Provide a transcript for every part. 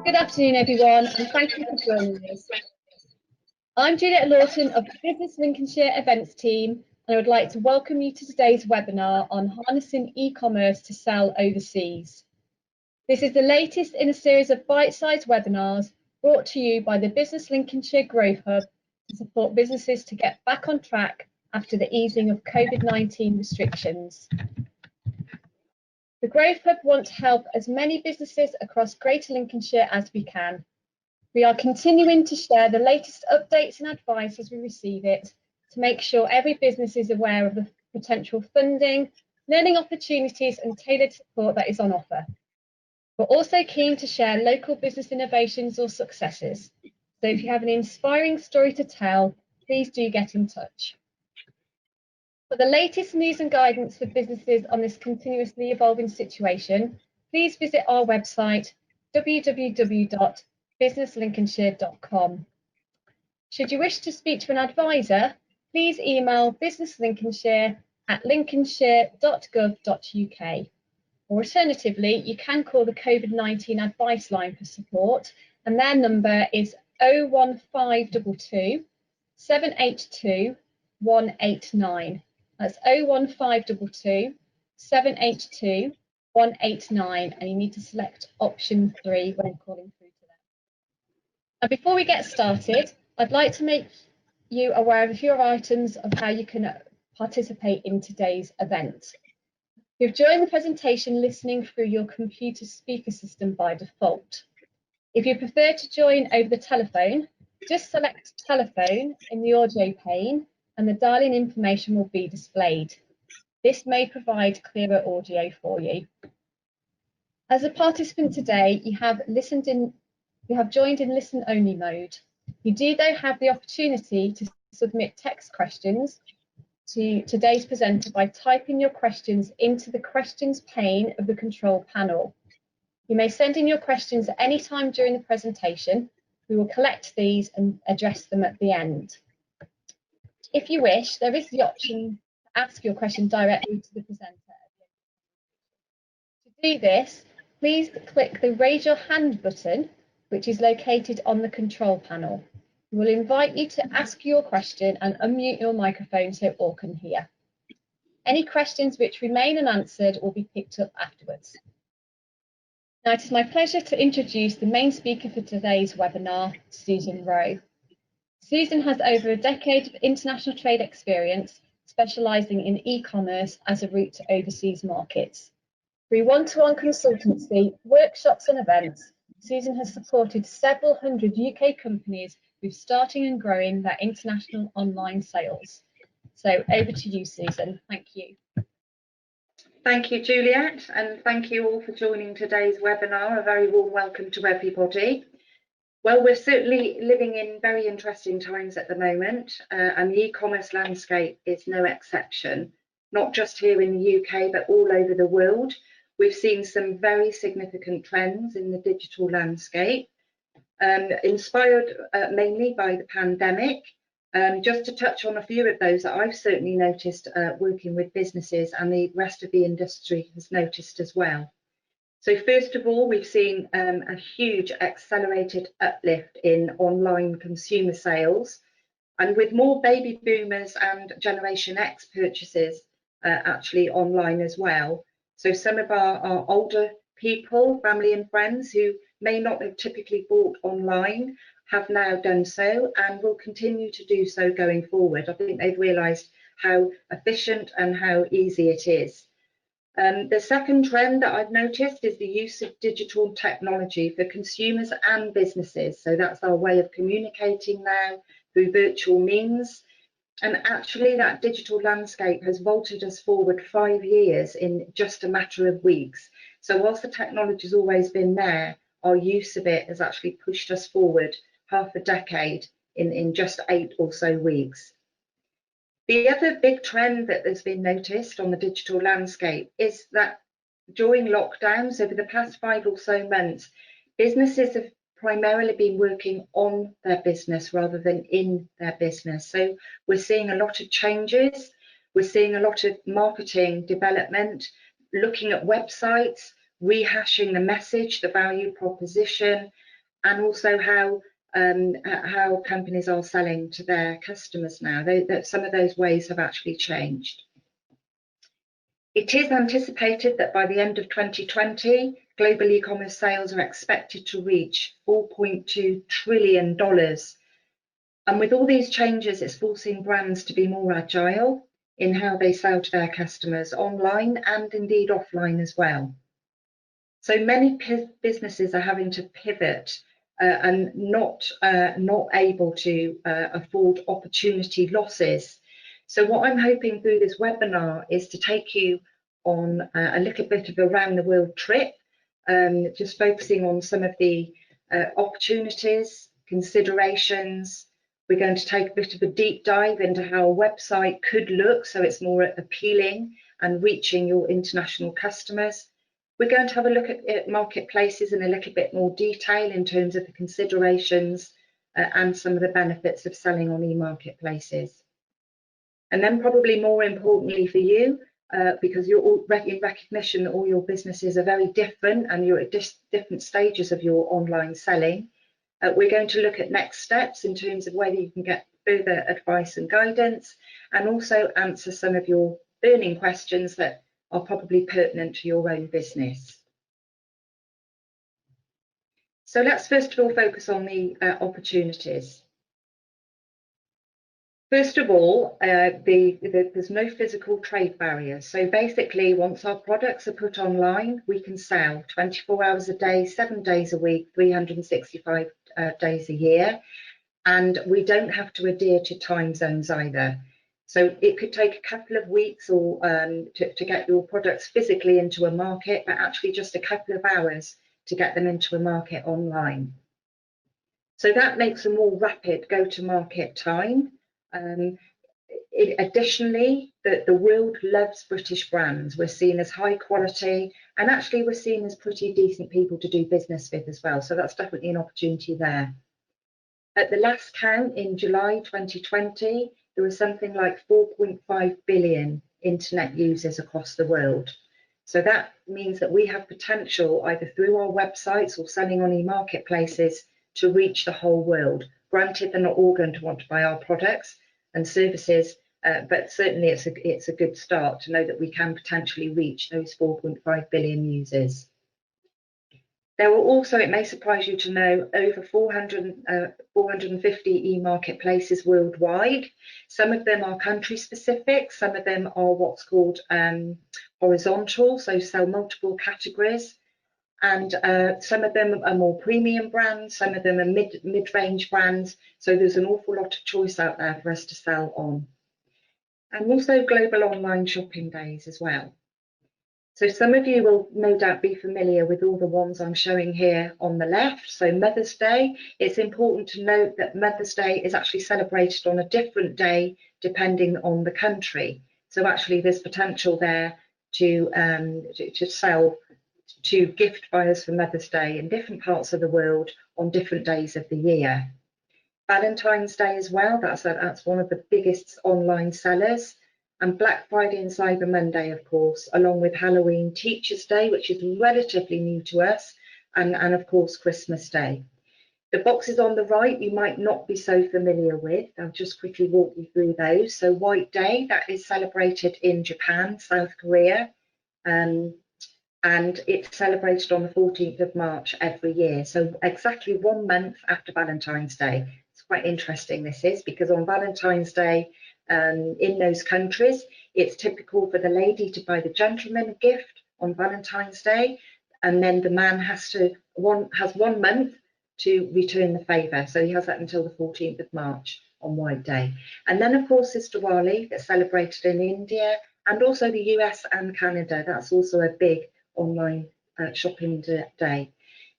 Good afternoon, everyone, and thank you for joining us. I'm Juliet Lawton of the Business Lincolnshire Events team, and I would like to welcome you to today's webinar on harnessing e-commerce to sell overseas. This is the latest in a series of bite-sized webinars brought to you by the Business Lincolnshire Growth Hub to support businesses to get back on track after the easing of COVID-19 restrictions. The Growth Hub wants to help as many businesses across Greater Lincolnshire as we can. We are continuing to share the latest updates and advice as we receive it to make sure every business is aware of the potential funding, learning opportunities and tailored support that is on offer. We're also keen to share local business innovations or successes. So if you have an inspiring story to tell, please do get in touch. For the latest news and guidance for businesses on this continuously evolving situation, please visit our website www.businesslincolnshire.com. Should you wish to speak to an advisor, please email businesslincolnshire@lincolnshire.gov.uk. Or alternatively, you can call the COVID-19 advice line for support, and their number is 01522 782 189. That's 01522 782 189, and you need to select option 3 when calling through to them. And before we get started, I'd like to make you aware of a few items of how you can participate in today's event. You've joined the presentation listening through your computer speaker system by default. If you prefer to join over the telephone, just select telephone in the audio pane and the dial-in information will be displayed. This may provide clearer audio for you. As a participant today, you have joined in listen-only mode. You do, though, have the opportunity to submit text questions to today's presenter by typing your questions into the questions pane of the control panel. You may send in your questions at any time during the presentation. We will collect these and address them at the end. If you wish, there is the option to ask your question directly to the presenter. To do this, please click the Raise Your Hand button, which is located on the control panel. We will invite you to ask your question and unmute your microphone so all can hear. Any questions which remain unanswered will be picked up afterwards. Now, it is my pleasure to introduce the main speaker for today's webinar, Susan Rowe. Susan has over a decade of international trade experience, specialising in e-commerce as a route to overseas markets. Through one-to-one consultancy, workshops and events, Susan has supported several hundred UK companies with starting and growing their international online sales. So over to you, Susan. Thank you. Thank you, Juliet, and thank you all for joining today's webinar. A very warm welcome to everybody. Well, we're certainly living in very interesting times at the moment, and the e-commerce landscape is no exception, not just here in the UK, but all over the world. We've seen some very significant trends in the digital landscape, inspired mainly by the pandemic. Just to touch on a few of those that I've certainly noticed working with businesses, and the rest of the industry has noticed as well. So first of all, we've seen a huge accelerated uplift in online consumer sales, and with more baby boomers and Generation X purchases actually online as well. So some of our older people, family and friends who may not have typically bought online have now done so and will continue to do so going forward. I think they've realised how efficient and how easy it is. The second trend that I've noticed is the use of digital technology for consumers and businesses. So that's our way of communicating now through virtual means. And actually that digital landscape has vaulted us forward 5 years in just a matter of weeks. So whilst the technology has always been there, our use of it has actually pushed us forward half a decade in just 8 or so weeks. The other big trend that has been noticed on the digital landscape is that during lockdowns over the past 5 or so months, businesses have primarily been working on their business rather than in their business. So we're seeing a lot of changes. We're seeing a lot of marketing development, looking at websites, rehashing the message, the value proposition, and also how companies are selling to their customers now. Some of those ways have actually changed. It is anticipated that by the end of 2020, global e-commerce sales are expected to reach $4.2 trillion. And with all these changes, it's forcing brands to be more agile in how they sell to their customers online and indeed offline as well. So many businesses are having to pivot and not able to afford opportunity losses. So what I'm hoping through this webinar is to take you on a little bit of a round the world trip, just focusing on some of the opportunities, considerations. We're going to take a bit of a deep dive into how a website could look so it's more appealing and reaching your international customers. We're going to have a look at marketplaces in a little bit more detail in terms of the considerations and some of the benefits of selling on e-marketplaces. And then probably more importantly for you, because you're all in recognition that all your businesses are very different and you're at different stages of your online selling, we're going to look at next steps in terms of whether you can get further advice and guidance, and also answer some of your burning questions that are probably pertinent to your own business. So let's first of all focus on the opportunities. First of all, there's no physical trade barriers. So basically, once our products are put online, we can sell 24 hours a day, 7 days a week, 365 days a year. And we don't have to adhere to time zones either. So it could take a couple of weeks or to get your products physically into a market, but actually just a couple of hours to get them into a market online. So that makes a more rapid go-to-market time. Additionally, the world loves British brands. We're seen as high quality, and actually we're seen as pretty decent people to do business with as well. So that's definitely an opportunity there. At the last count in July 2020, there was something like 4.5 billion internet users across the world. So that means that we have potential either through our websites or selling on e-marketplaces to reach the whole world. Granted, they're not all going to want to buy our products and services, but certainly it's a good start to know that we can potentially reach those 4.5 billion users. There are also, it may surprise you to know, over 450 e-marketplaces worldwide. Some of them are country specific, some of them are what's called horizontal, so sell multiple categories. And some of them are more premium brands, some of them are mid-range brands. So there's an awful lot of choice out there for us to sell on. And also global online shopping days as well. So some of you will no doubt be familiar with all the ones I'm showing here on the left. So Mother's Day, it's important to note that Mother's Day is actually celebrated on a different day depending on the country. So actually there's potential there to sell to gift buyers for Mother's Day in different parts of the world on different days of the year. Valentine's Day as well, that's one of the biggest online sellers. And Black Friday and Cyber Monday, of course, along with Halloween, Teachers' Day, which is relatively new to us, and of course, Christmas Day. The boxes on the right, you might not be so familiar with. I'll just quickly walk you through those. So White Day, that is celebrated in Japan, South Korea, and it's celebrated on the 14th of March every year. So exactly 1 month after Valentine's Day. It's quite interesting, this is, because on Valentine's Day, in those countries, it's typical for the lady to buy the gentleman a gift on Valentine's Day, and then the man has 1 month to return the favour. So he has that until the 14th of March on White Day. And then, of course, there's Diwali, that's celebrated in India, and also the US and Canada. That's also a big online shopping day.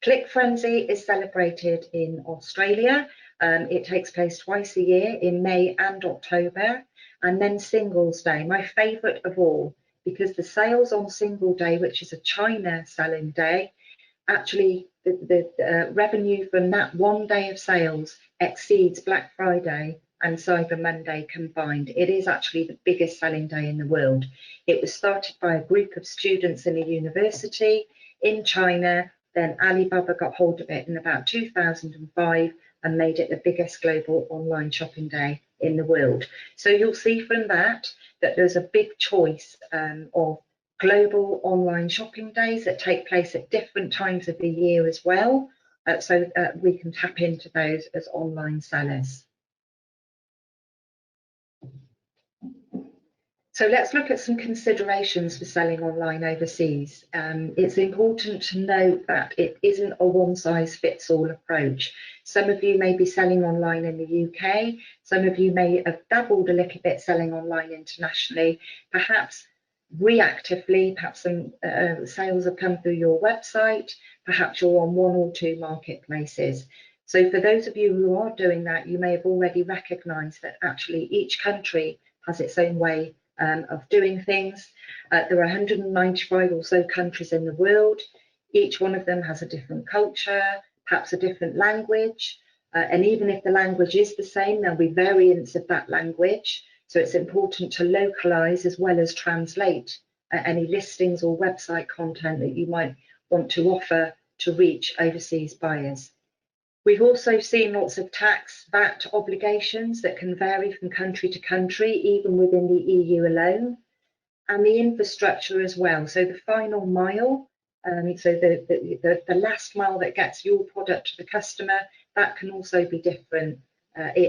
Click Frenzy is celebrated in Australia. It takes place twice a year in May and October. And then Singles Day, my favourite of all, because the sales on Single Day, which is a China selling day, actually the revenue from that 1 day of sales exceeds Black Friday and Cyber Monday combined. It is actually the biggest selling day in the world. It was started by a group of students in a university in China then Alibaba got hold of it in about 2005 and made it the biggest global online shopping day in the world. So you'll see from that there's a big choice of global online shopping days that take place at different times of the year as well. So we can tap into those as online sellers. So let's look at some considerations for selling online overseas. It's important to note that it isn't a one-size-fits-all approach. Some of you may be selling online in the UK, some of you may have dabbled a little bit selling online internationally, perhaps reactively, perhaps some sales have come through your website, perhaps you're on one or two marketplaces. So for those of you who are doing that, you may have already recognised that actually each country has its own way of doing things. There are 195 or so countries in the world. Each one of them has a different culture, perhaps a different language, and even if the language is the same, there'll be variants of that language. So it's important to localize as well as translate any listings or website content that you might want to offer to reach overseas buyers. We've also seen lots of tax, VAT obligations that can vary from country to country, even within the EU alone, and the infrastructure as well. So the final mile, so the last mile that gets your product to the customer, that can also be different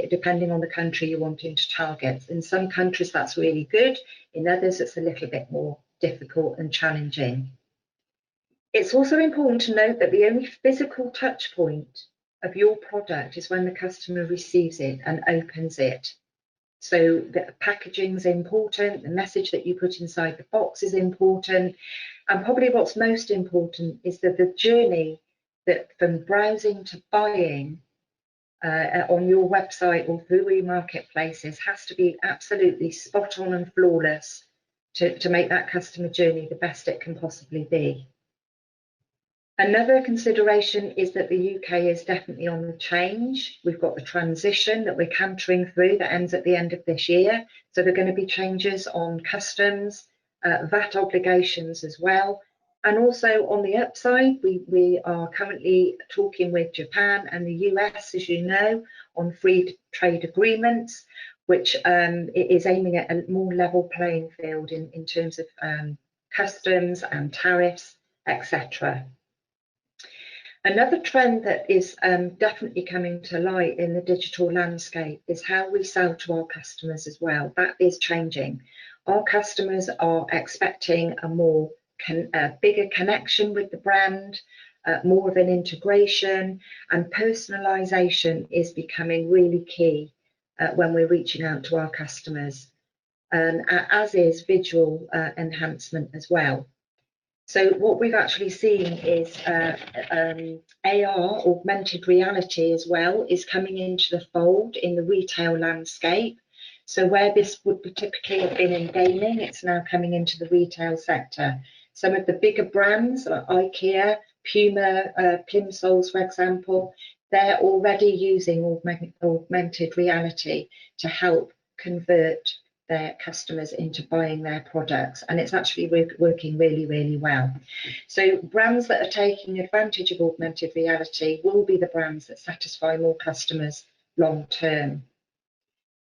depending on the country you're wanting to target. In some countries that's really good, in others it's a little bit more difficult and challenging. It's also important to note that the only physical touch point of your product is when the customer receives it and opens it. So the packaging is important, the message that you put inside the box is important, and probably what's most important is that the journey that from browsing to buying on your website or through e-marketplaces has to be absolutely spot on and flawless to make that customer journey the best it can possibly be. Another consideration is that the UK is definitely on the change. We've got the transition that we're cantering through that ends at the end of this year. So there are going to be changes on customs, VAT obligations as well. And also on the upside, we are currently talking with Japan and the US, as you know, on free trade agreements, which is aiming at a more level playing field in terms of customs and tariffs, etc. Another trend that is definitely coming to light in the digital landscape is how we sell to our customers as well. That is changing. Our customers are expecting a bigger connection with the brand, more of an integration, and personalisation is becoming really key when we're reaching out to our customers, as is visual enhancement as well. So what we've actually seen is AR, augmented reality as well, is coming into the fold in the retail landscape. So where this would typically have been in gaming, it's now coming into the retail sector. Some of the bigger brands like IKEA, Puma, Plimsolls, for example, they're already using augmented reality to help convert their customers into buying their products, and it's actually working really, really well. So brands that are taking advantage of augmented reality will be the brands that satisfy more customers long term.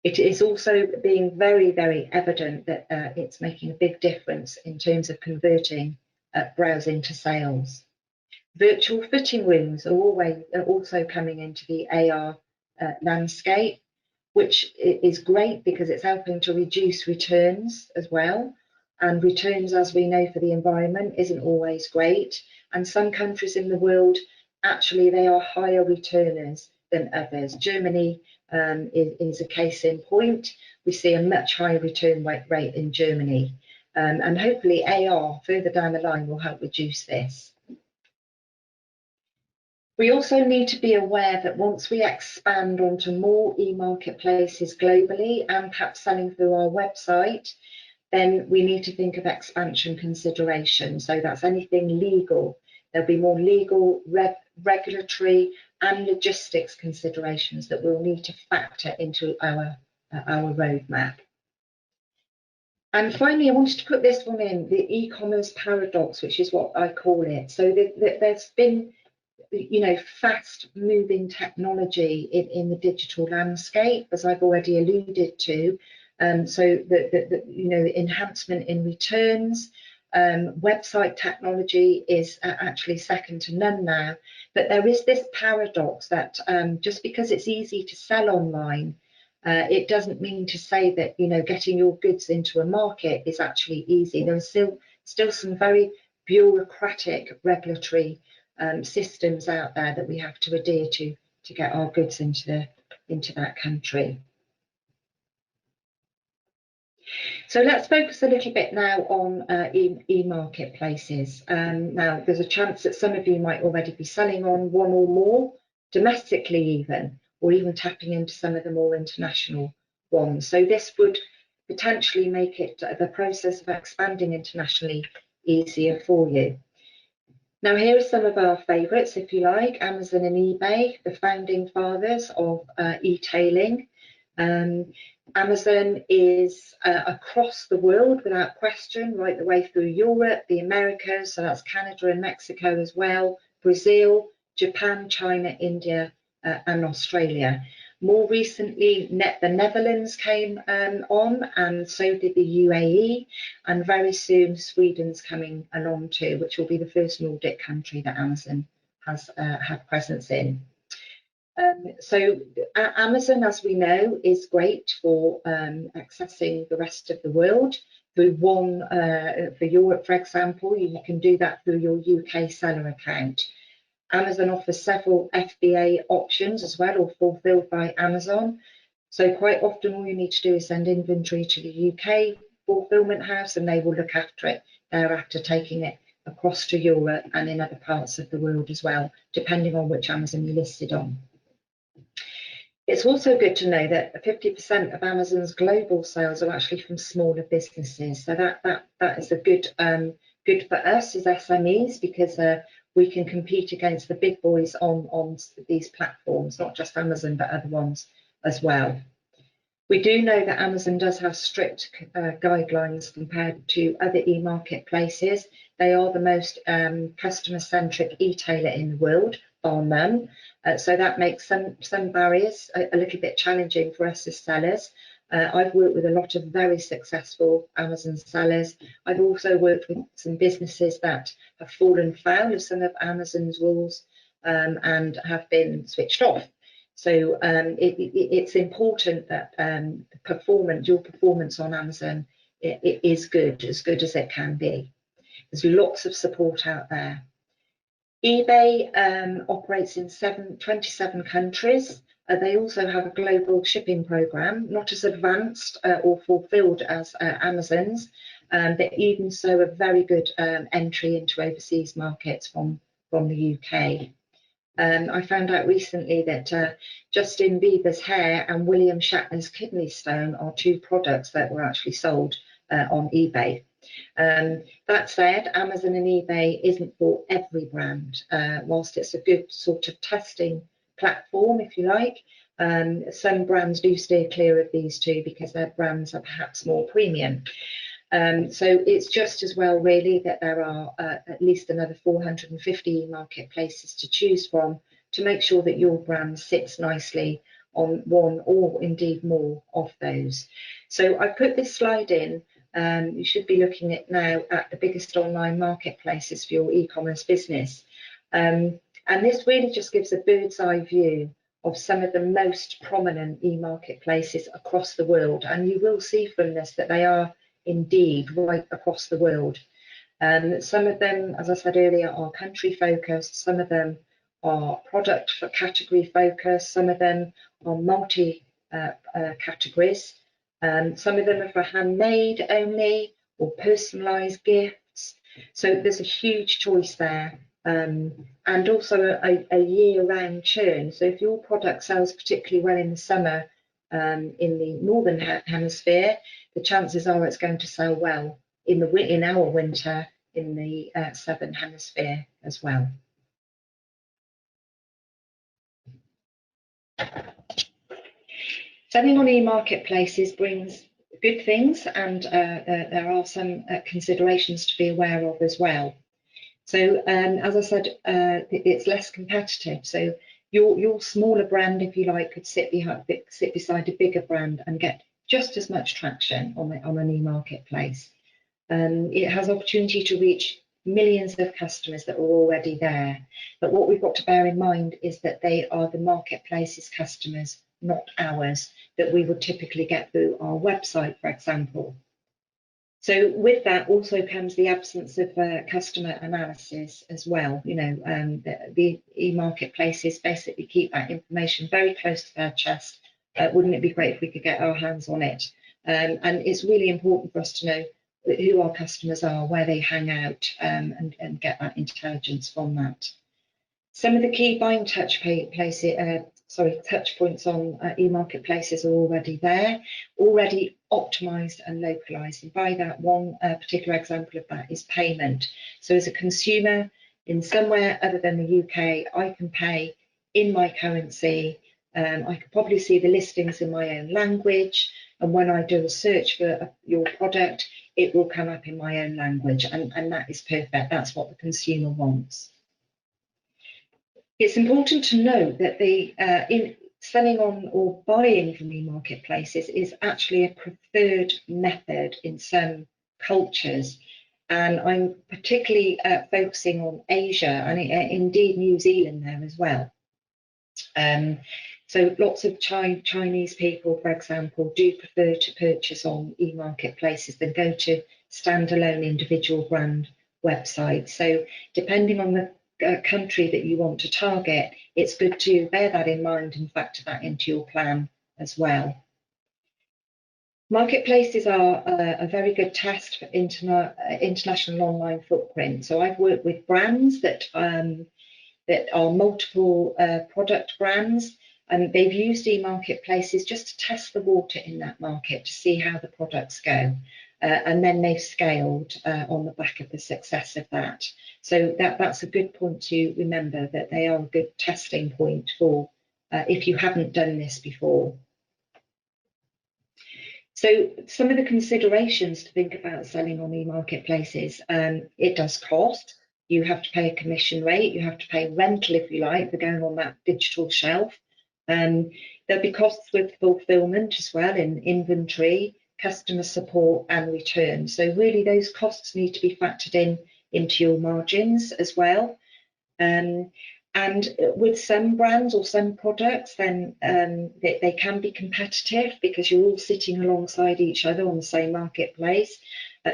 It is also being very, very evident that it's making a big difference in terms of converting browsing to sales. Virtual fitting rooms are also coming into the AR landscape, which is great because it's helping to reduce returns as well. And returns, as we know, for the environment isn't always great. And some countries in the world, actually, they are higher returners than others. Germany is a case in point. We see a much higher return rate in Germany. And hopefully AR further down the line will help reduce this. We also need to be aware that once we expand onto more e-marketplaces globally and perhaps selling through our website, then we need to think of expansion considerations. So that's anything legal. There'll be more legal, regulatory and logistics considerations that we'll need to factor into our roadmap. And finally, I wanted to put this one in, the e-commerce paradox, which is what I call it. So there's been, you know, fast moving technology in the digital landscape, as I've already alluded to. So the you know, enhancement in returns, website technology is actually second to none now. But there is this paradox that just because it's easy to sell online, it doesn't mean to say that, you know, getting your goods into a market is actually easy. There's still some very bureaucratic regulatory systems out there that we have to adhere to get our goods into that country. So let's focus a little bit now on e-marketplaces. Now, there's a chance that some of you might already be selling on one or more, domestically even, or even tapping into some of the more international ones. So this would potentially make it the process of expanding internationally easier for you. Now, here are some of our favourites, if you like: Amazon and eBay, the founding fathers of e-tailing. Amazon is across the world without question, right the way through Europe, the Americas, so that's Canada and Mexico as well, Brazil, Japan, China, India, and Australia. More recently, the Netherlands came on, and so did the UAE, and very soon Sweden's coming along too, which will be the first Nordic country that Amazon has had presence in. So Amazon, as we know, is great for accessing the rest of the world through one, for Europe, for example, you can do that through your UK seller account. Amazon offers several FBA options as well, or fulfilled by Amazon. So quite often all you need to do is send inventory to the UK fulfillment house and they will look after it thereafter, taking it across to Europe and in other parts of the world as well, depending on which Amazon you're listed on. It's also good to know that 50% of Amazon's global sales are actually from smaller businesses. So that is a good for us as SMEs, because we can compete against the big boys on these platforms, not just Amazon, but other ones as well. We do know that Amazon does have strict guidelines compared to other e-marketplaces. They are the most customer-centric e-tailer in the world, bar none. So that makes some barriers a little bit challenging for us as sellers. I've worked with a lot of very successful Amazon sellers. I've also worked with some businesses that have fallen foul of some of Amazon's rules and have been switched off. So it's important that your performance on Amazon is good, as good as it can be. There's lots of support out there. eBay operates in 27 countries. They also have a global shipping program, not as advanced or fulfilled as Amazon's, but even so a very good entry into overseas markets from the UK. I found out recently that Justin Bieber's hair and William Shatner's kidney stone are two products that were actually sold on eBay. That said, Amazon and eBay isn't for every brand. Whilst it's a good sort of testing platform, if you like, some brands do steer clear of these two because their brands are perhaps more premium. So it's just as well, really, that there are at least another 450 marketplaces to choose from to make sure that your brand sits nicely on one or indeed more of those. So I put this slide in. You should be looking at now at the biggest online marketplaces for your e-commerce business. And this really just gives a bird's eye view of some of the most prominent e-marketplaces across the world. And you will see from this that they are indeed right across the world. Some of them, as I said earlier, are country focused, some of them are product category focused, some of them are multi categories, some of them are for handmade only or personalised gifts. So there's a huge choice there. And also a year-round churn. So if your product sells particularly well in the summer in the northern hemisphere, the chances are it's going to sell well in our winter in the southern hemisphere as well. Selling on e-marketplaces brings good things, and there are some considerations to be aware of as well. So as I said, it's less competitive. So your smaller brand, if you like, could sit beside a bigger brand and get just as much traction on an e-marketplace. It has opportunity to reach millions of customers that are already there. But what we've got to bear in mind is that they are the marketplace's customers, not ours, that we would typically get through our website, for example. So with that also comes the absence of customer analysis as well. You know, the e-marketplaces basically keep that information very close to their chest. Wouldn't it be great if we could get our hands on it? And it's really important for us to know who our customers are, where they hang out, and get that intelligence from that. Some of the key buying touch points on e-marketplaces are already there, already optimized and localized. And by that, one particular example of that is payment. So as a consumer in somewhere other than the UK, I can pay in my currency. I could probably see the listings in my own language. And when I do a search for your product, it will come up in my own language. And that is perfect. That's what the consumer wants. It's important to note that the selling on or buying from e-marketplaces is actually a preferred method in some cultures. And I'm particularly focusing on Asia and indeed New Zealand there as well. So lots of Chinese people, for example, do prefer to purchase on e-marketplaces than go to standalone individual brand websites. So depending on the country that you want to target, it's good to bear that in mind and factor that into your plan as well. Marketplaces are a very good test for international online footprint. So I've worked with brands that are multiple product brands, and they've used e-marketplaces just to test the water in that market to see how the products go. And then they've scaled on the back of the success of that. So that's a good point to remember, that they are a good testing point for if you haven't done this before. So some of the considerations to think about selling on e-marketplaces, it does cost. You have to pay a commission rate, you have to pay rental, if you like, for going on that digital shelf. There'll be costs with fulfillment as well, in inventory, customer support and return. So really those costs need to be factored into your margins as well. And with some brands or some products, then they can be competitive because you're all sitting alongside each other on the same marketplace.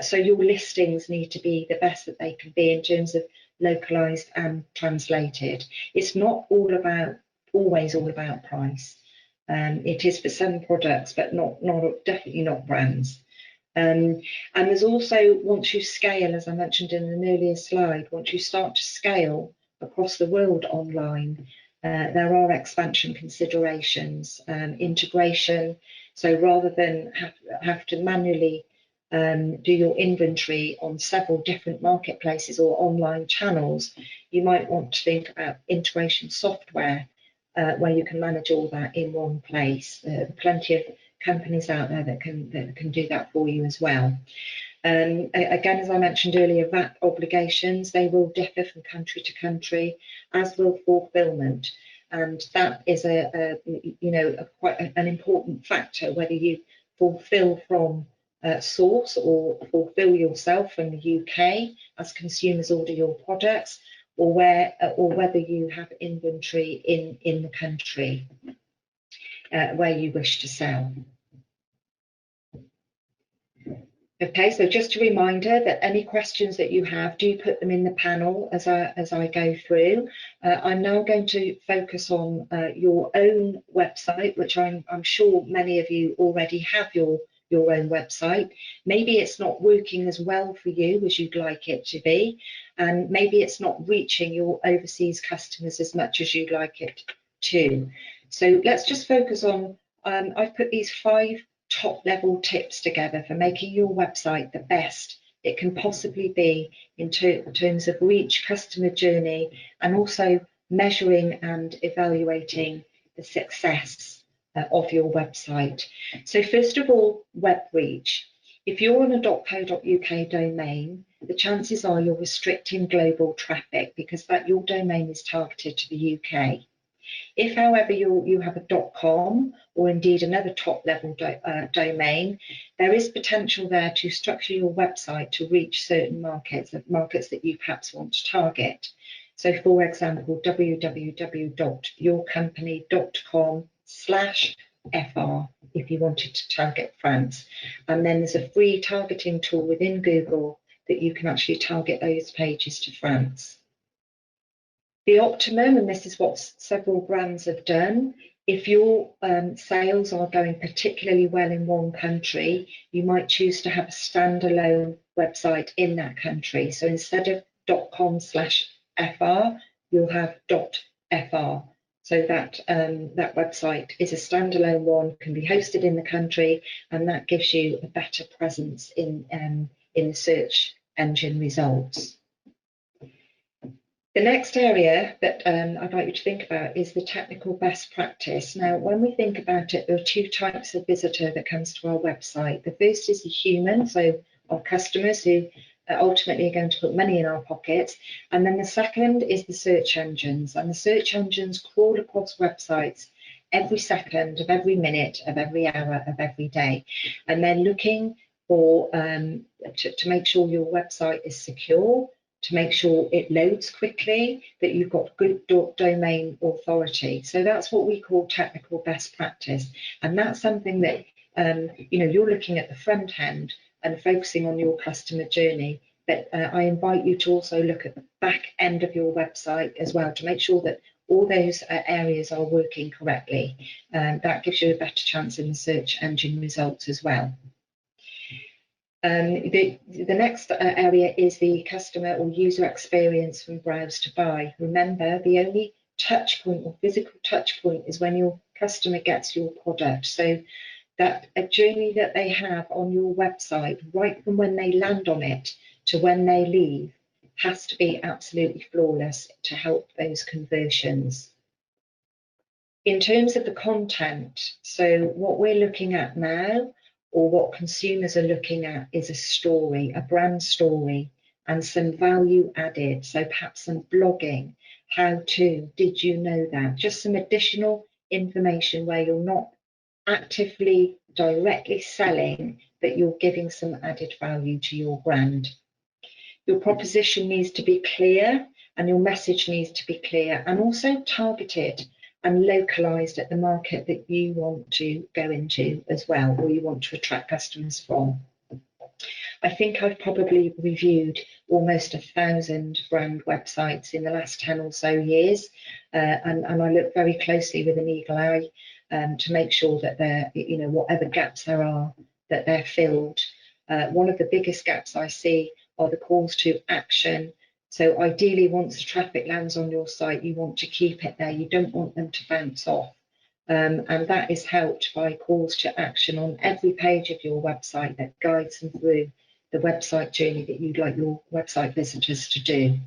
So your listings need to be the best that they can be in terms of localized and translated. It's not always all about price. It is for some products, but definitely not brands. And there's also, once you scale, as I mentioned in an earlier slide, once you start to scale across the world online, there are expansion considerations, integration. So rather than have to manually do your inventory on several different marketplaces or online channels, you might want to think about integration software where you can manage all that in one place. There are plenty of companies out there that can do that for you as well. Again, as I mentioned earlier, VAT obligations, they will differ from country to country, as will fulfillment. And that is quite an important factor, whether you fulfill from source or fulfill yourself from the UK as consumers order your products, or whether you have inventory in the country where you wish to sell. Okay, so just a reminder that any questions that you have, do put them in the panel as I go through. I'm now going to focus on your own website, which I'm sure many of you already have your own website. Maybe it's not working as well for you as you'd like it to be, and maybe it's not reaching your overseas customers as much as you'd like it to. So let's just focus on, I've put these 5 top level tips together for making your website the best it can possibly be in terms of reach, customer journey, and also measuring and evaluating the success of your website. So first of all, web reach. If you're on a .co.uk domain, the chances are you're restricting global traffic because your domain is targeted to the UK. If, however, you have a .com or indeed another top-level domain, there is potential there to structure your website to reach certain markets that you perhaps want to target. So, for example, www.yourcompany.com/FR if you wanted to target France. And then there's a free targeting tool within Google that you can actually target those pages to France. The optimum, and this is what several brands have done, if your sales are going particularly well in one country, you might choose to have a standalone website in that country. So instead of .com/FR, you'll have .FR. So that website is a standalone one, can be hosted in the country, and that gives you a better presence in the search engine results. The next area that I'd like you to think about is the technical best practice. Now, when we think about it, there are two types of visitor that comes to our website. The first is the human, so our customers who ultimately are going to put money in our pockets. And then the second is the search engines. And the search engines crawl across websites every second of every minute of every hour of every day. And they're looking for to make sure your website is secure, to make sure it loads quickly, that you've got good domain authority. So that's what we call technical best practice. And that's something that, you're looking at the front end and focusing on your customer journey. But I invite you to also look at the back end of your website as well to make sure that all those areas are working correctly. That gives you a better chance in the search engine results as well. The next area is the customer or user experience from browse to buy. Remember, the only touch point or physical touch point is when your customer gets your product. So that a journey that they have on your website, right from when they land on it to when they leave, has to be absolutely flawless to help those conversions. In terms of the content, so what we're looking at now, or what consumers are looking at, is a story, a brand story, and some value added. So perhaps some blogging, how to, did you know that? Just some additional information where you're not actively directly selling, but you're giving some added value to your brand. Your proposition needs to be clear and your message needs to be clear and also targeted and localized at the market that you want to go into as well, or you want to attract customers from. I think I've probably reviewed almost 1,000 brand websites in the last 10 or so years, and I look very closely with an eagle eye to make sure that they're, whatever gaps there are, that they're filled. One of the biggest gaps I see are the calls to action. So ideally, once the traffic lands on your site, you want to keep it there. You don't want them to bounce off. And that is helped by calls to action on every page of your website that guides them through the website journey that you'd like your website visitors to do.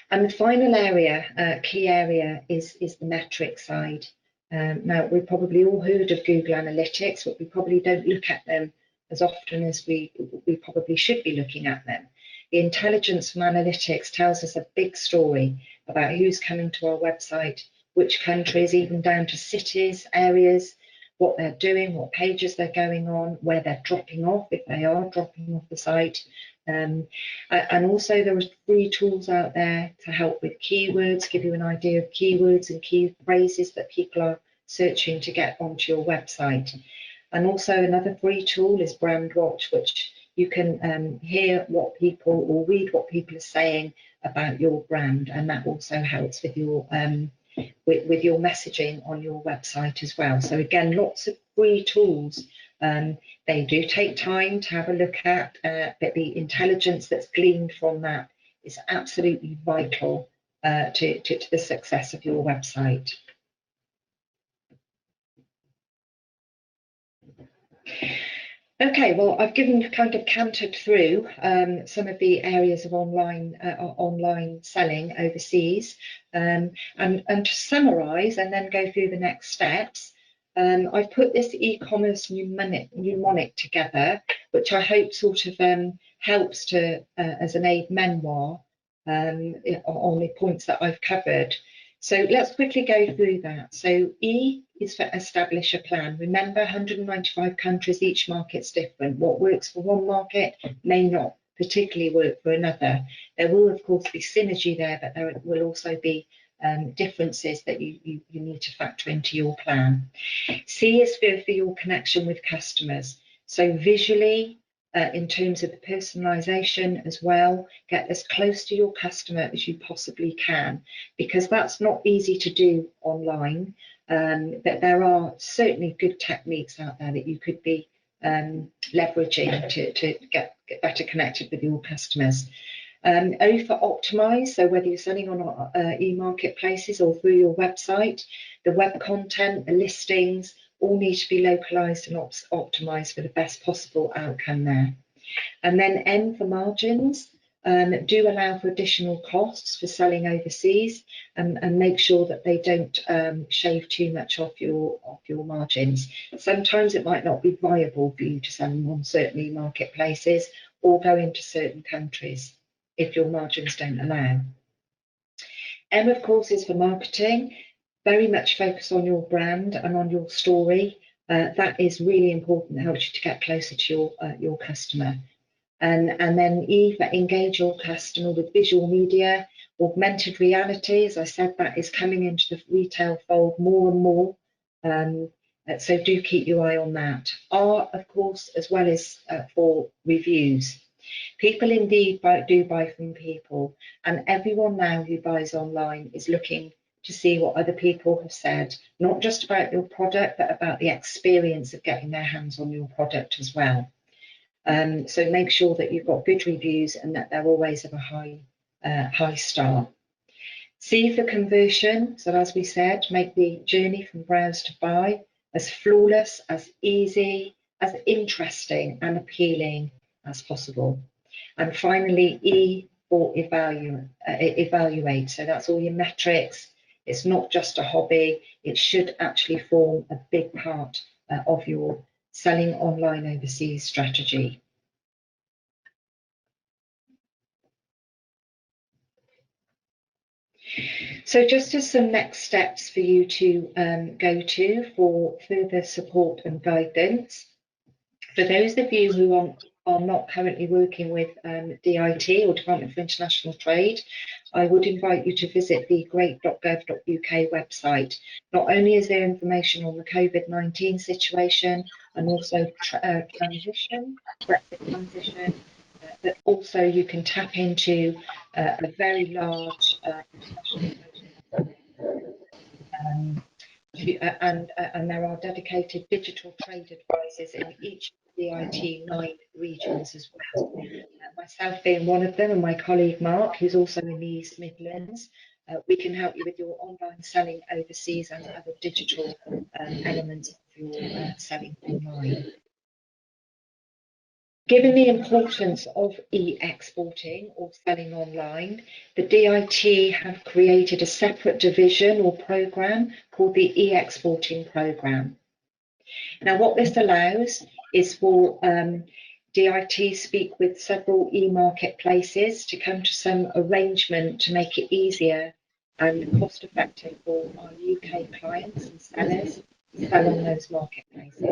And the final area, key area, is the metric side. Now, we've probably all heard of Google Analytics, but we probably don't look at them as often as we probably should be looking at them. The intelligence from analytics tells us a big story about who's coming to our website, which countries, even down to cities, areas, what they're doing, what pages they're going on, where they're dropping off, if they are dropping off the site. And also there are free tools out there to help with keywords, give you an idea of keywords and key phrases that people are searching to get onto your website. And also another free tool is Brand Watch, which you can hear what people or read what people are saying about your brand, and that also helps with your messaging on your website as well. So again, lots of free tools. They do take time to have a look at, but the intelligence that's gleaned from that is absolutely vital to the success of your website. Okay, well, I've kind of cantered through some of the areas of online selling overseas, and to summarise and then go through the next steps. I've put this e-commerce mnemonic together, which I hope sort of helps to as an aid memoir on the points that I've covered. So let's quickly go through that. So E is for establish a plan. Remember, 195 countries, each market's different. What works for one market may not particularly work for another. There will, of course, be synergy there, but there will also be differences that you need to factor into your plan. C is for your connection with customers. So visually, in terms of the personalisation as well, get as close to your customer as you possibly can, because that's not easy to do online. But there are certainly good techniques out there that you could be leveraging to get better connected with your customers. O for optimize, so whether you're selling on e-marketplaces or through your website, the web content, the listings, all need to be localized and optimized for the best possible outcome there. And then M for margins, do allow for additional costs for selling overseas, and make sure that they don't shave too much off your margins. Sometimes it might not be viable for you to sell on certain e-marketplaces or go into certain countries if your margins don't allow. M, of course, is for marketing. Very much focus on your brand and on your story. That is really important. It helps you to get closer to your customer. And then E for engage your customer with visual media. Augmented reality, as I said, that is coming into the retail fold more and more. So do keep your eye on that. R, of course, as well as for reviews. People indeed do buy from people, and everyone now who buys online is looking to see what other people have said, not just about your product, but about the experience of getting their hands on your product as well. So make sure that you've got good reviews and that they're always of a high star. C for conversion. So as we said, make the journey from browse to buy as flawless, as easy, as interesting and appealing as possible. And finally, E for evaluate. So that's all your metrics. It's not just a hobby. It should actually form a big part of your selling online overseas strategy. So just as some next steps for you to go to for further support and guidance, for those of you who are not currently working with DIT or Department for International Trade, I would invite you to visit the great.gov.uk website. Not only is there information on the COVID-19 situation and also transition, Brexit transition, but also you can tap into a very large international and there are dedicated digital trade advisors in each of the IT 9 regions as well. Myself being one of them, and my colleague Mark, who's also in the East Midlands, we can help you with your online selling overseas and other digital elements of your selling online. Given the importance of e-exporting or selling online, the DIT have created a separate division or programme called the e-exporting programme. Now, what this allows is for DIT speak with several e-marketplaces to come to some arrangement to make it easier and cost effective for our UK clients and sellers to sell on those marketplaces.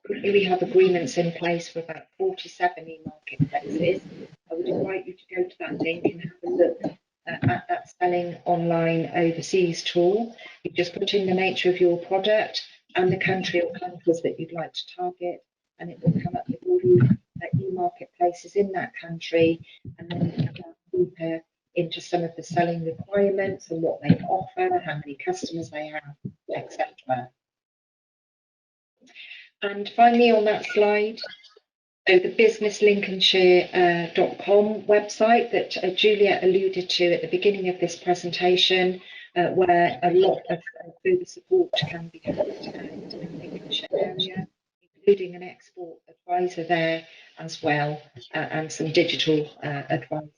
Currently, we have agreements in place for about 47 e-marketplaces. I would invite you to go to that link and have a look at that selling online overseas tool. You just put in the nature of your product and the country or countries that you'd like to target, and it will come up with all the e-marketplaces in that country, and then you can go deeper into some of the selling requirements and what they offer, how many customers they have, etc. And finally on that slide, so the businesslincolnshire.com website that Juliet alluded to at the beginning of this presentation, where a lot of further support can be had in the Lincolnshire area, including an export advisor there as well, and some digital advice.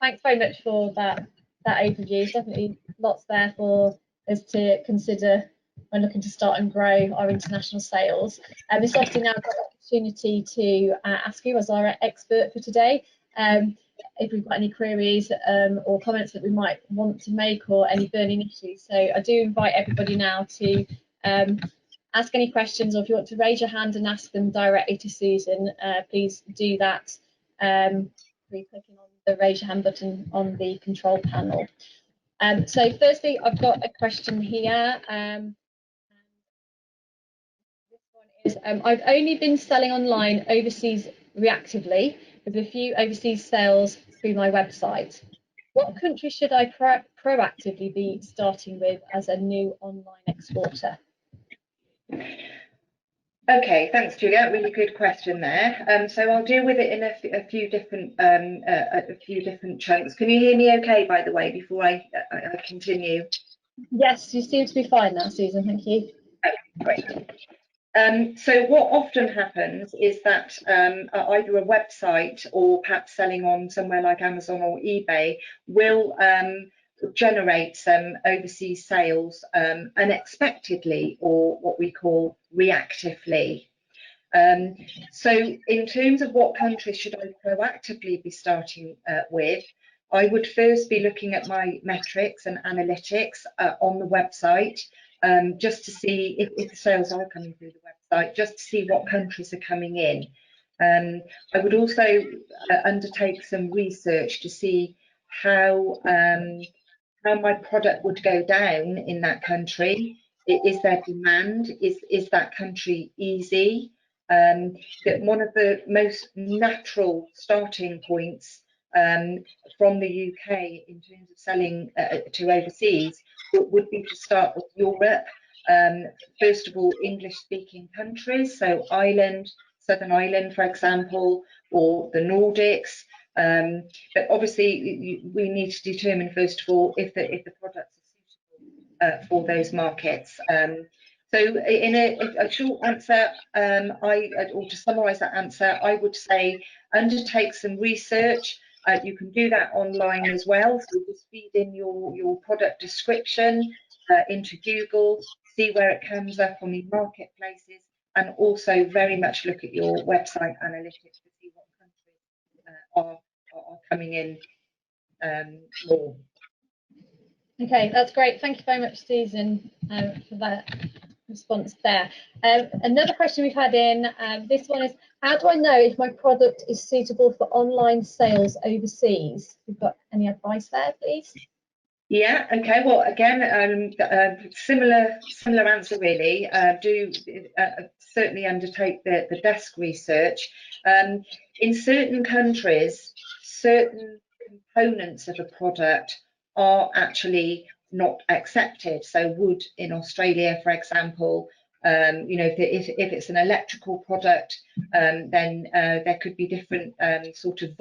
Thanks very much for that overview. Definitely lots there for is to consider when looking to start and grow our international sales. It's obviously now got the opportunity to ask you as our expert for today if we've got any queries or comments that we might want to make or any burning issues. So I do invite everybody now to ask any questions, or if you want to raise your hand and ask them directly to Susan, please do that by clicking on the raise your hand button on the control panel. So firstly, I've got a question here. This one is, I've only been selling online overseas reactively with a few overseas sales through my website. What country should I proactively be starting with as a new online exporter? Okay, thanks, Julia. Really good question there. So I'll deal with it in a few different chunks. Can you hear me okay, by the way, before I continue? Yes, you seem to be fine now, Susan. Thank you. Okay, great. So what often happens is that either a website or perhaps selling on somewhere like Amazon or eBay will generate some overseas sales unexpectedly, or what we call reactively. So in terms of what countries should I proactively be starting with, I would first be looking at my metrics and analytics on the website, just to see if the sales are coming through the website, just to see what countries are coming in. I would also undertake some research to see how my product would go down in that country. Is there demand? Is that country easy? That one of the most natural starting points from the UK in terms of selling to overseas would be to start with Europe. First of all, English-speaking countries, so Ireland, Southern Ireland, for example, or the Nordics. But obviously, we need to determine first of all if the products are suitable for those markets. So, in a short answer, or to summarise that answer, I would say undertake some research. You can do that online as well. So just feed in your product description into Google, see where it comes up on the marketplaces, and also very much look at your website analytics to see what countries are coming in more. Okay, that's great. Thank you very much, Susan, for that response there. Another question we've had in, this one is, how do I know if my product is suitable for online sales overseas? We've got any advice there, please? Yeah, okay, well, again, similar answer really. Do certainly undertake the desk research. In certain countries, certain components of a product are actually not accepted. So wood in Australia, for example, if it's an electrical product, then there could be different sort of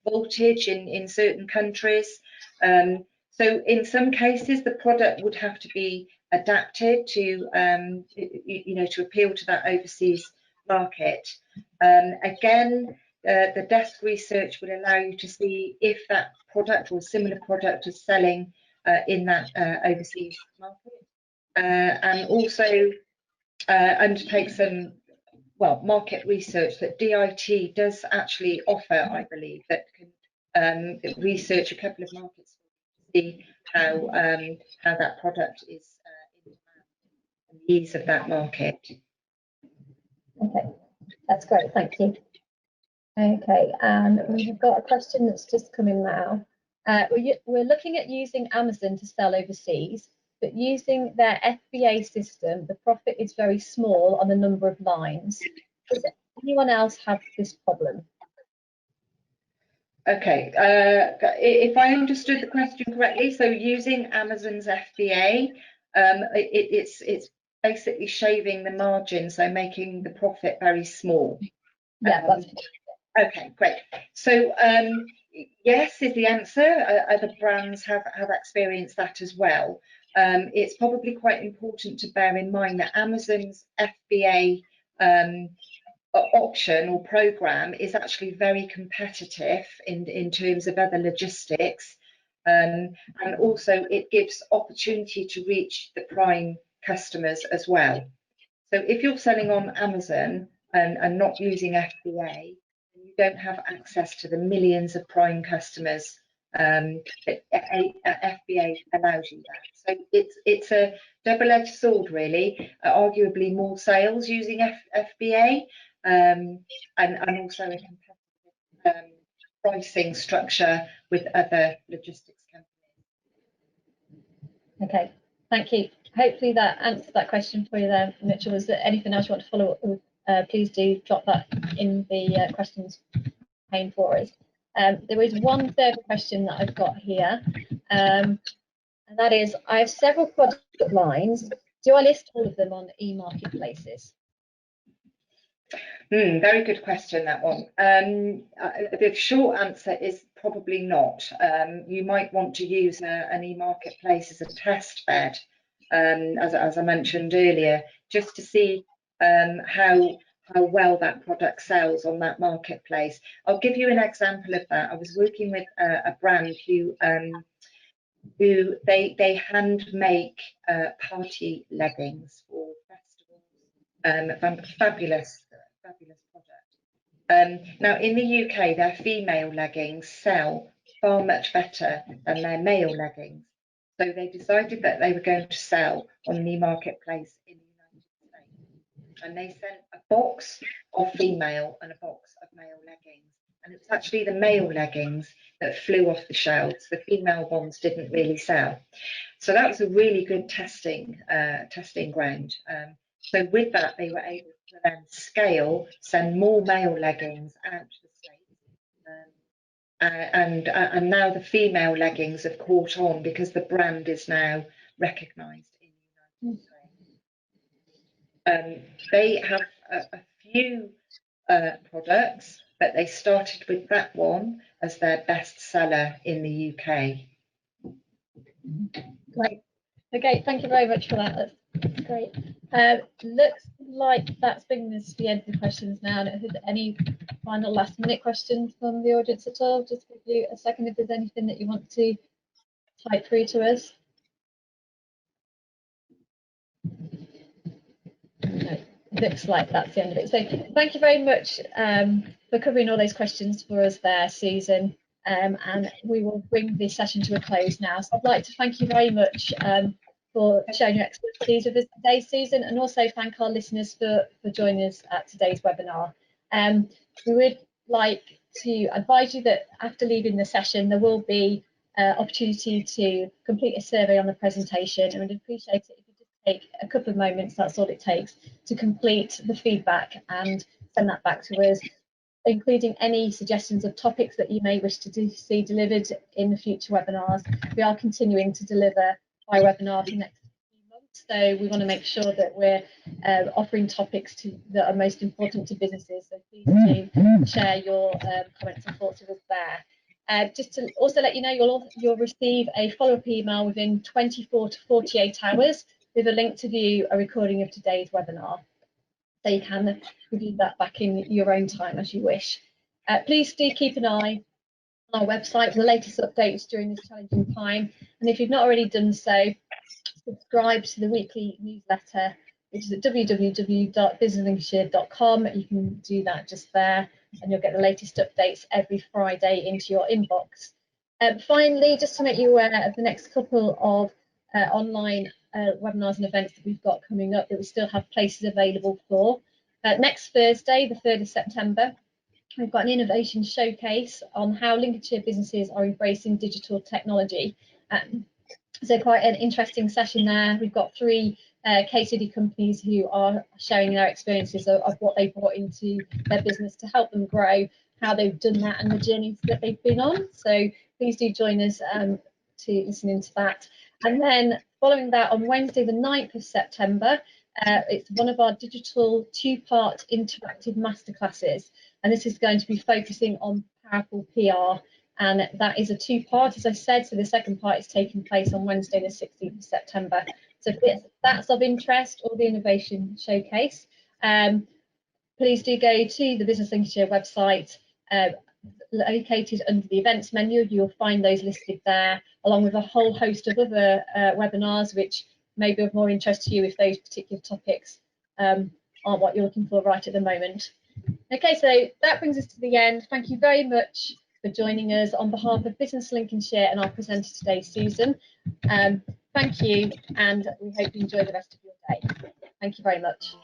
voltage in certain countries. So in some cases, the product would have to be adapted to, to appeal to that overseas market. Again, the desk research will allow you to see if that product or similar product is selling in that overseas market, and also undertake some market research that DIT does actually offer, I believe, that can research a couple of markets to see how that product is in demand and the ease of that market. Okay, that's great, thank you. Okay, and we've got a question that's just come in now. We're looking at using Amazon to sell overseas, but using their FBA system, the profit is very small on the number of lines. Does anyone else have this problem? Okay, if I understood the question correctly, so using Amazon's FBA, it's basically shaving the margin, so making the profit very small. Yeah, that's okay, great. So yes is the answer. Other brands have experienced that as well. It's probably quite important to bear in mind that Amazon's FBA option or program is actually very competitive in terms of other logistics. And also it gives opportunity to reach the prime customers as well. So if you're selling on Amazon and not using FBA, you don't have access to the millions of prime customers that FBA allows you that. So it's a double-edged sword, really. Arguably more sales using FBA, and also a competitive pricing structure with other logistics companies. Okay, thank you. Hopefully that answered that question for you there, Mitchell. Is there anything else you want to follow up with? Please do drop that in the questions pane for us. There is one further question that I've got here, and that is, I have several product lines. Do I list all of them on e-marketplaces? Very good question, that one. The short answer is probably not. You might want to use an e-marketplace as a test bed, as I mentioned earlier, just to see how well that product sells on that marketplace. I'll give you an example of that. I was working with a brand who they hand make party leggings for festivals. Fabulous product. Now in the UK, their female leggings sell far much better than their male leggings. So they decided that they were going to sell on the marketplace in the United States. And they sent a box of female and a box of male leggings. And it was actually the male leggings that flew off the shelves. The female ones didn't really sell. So that was a really good testing ground. So with that, they were able to then scale, send more male leggings out to the States. And now the female leggings have caught on because the brand is now recognised in the United States. They have a few products, but they started with that one as their best seller in the UK. Great. Okay, thank you very much for that. That's great. Looks like that's bringing us to the end of the questions now. Any final last minute questions from the audience at all? Just give you a second if there's anything that you want to type through to us. No, looks like that's the end of it. So thank you very much for covering all those questions for us there, Susan. And we will bring this session to a close now. So I'd like to thank you very much for sharing your expertise with us today, Susan, and also thank our listeners for joining us at today's webinar. We would like to advise you that after leaving the session, there will be opportunity to complete a survey on the presentation, and we'd appreciate it if you just take a couple of moments, that's all it takes, to complete the feedback and send that back to us, including any suggestions of topics that you may wish to see delivered in the future webinars. We are continuing to deliver by webinar for the next few months, so we want to make sure that we're offering topics that are most important to businesses. So please do share your comments and thoughts with us there. Just to also let you know, you'll receive a follow-up email within 24 to 48 hours with a link to view a recording of today's webinar. So you can review that back in your own time as you wish. Please do keep an eye on our website for the latest updates during this challenging time. And if you've not already done so, subscribe to the weekly newsletter, which is at www.businesslincolnshire.com. You can do that just there, and you'll get the latest updates every Friday into your inbox. Finally, just to make you aware of the next couple of online webinars and events that we've got coming up that we still have places available for. Next Thursday, the 3rd of September, we've got an innovation showcase on how Lincolnshire businesses are embracing digital technology. So quite an interesting session there. We've got 3 case study companies who are sharing their experiences of what they brought into their business to help them grow, how they've done that and the journeys that they've been on. So please do join us to listen into that. And then following that, on Wednesday the 9th of September, it's one of our digital 2-part interactive masterclasses, and this is going to be focusing on powerful PR, and that is a 2-part, as I said. So the second part is taking place on Wednesday the 16th of September. So if that's of interest, or the innovation showcase, please do go to the Business Lincolnshire website, located under the events menu. You'll find those listed there, along with a whole host of other webinars which may be of more interest to you if those particular topics aren't what you're looking for right at the moment. Okay, so that brings us to the end. Thank you very much for joining us on behalf of Business Lincolnshire and our presenter today, Susan. Thank you, and we hope you enjoy the rest of your day. Thank you very much.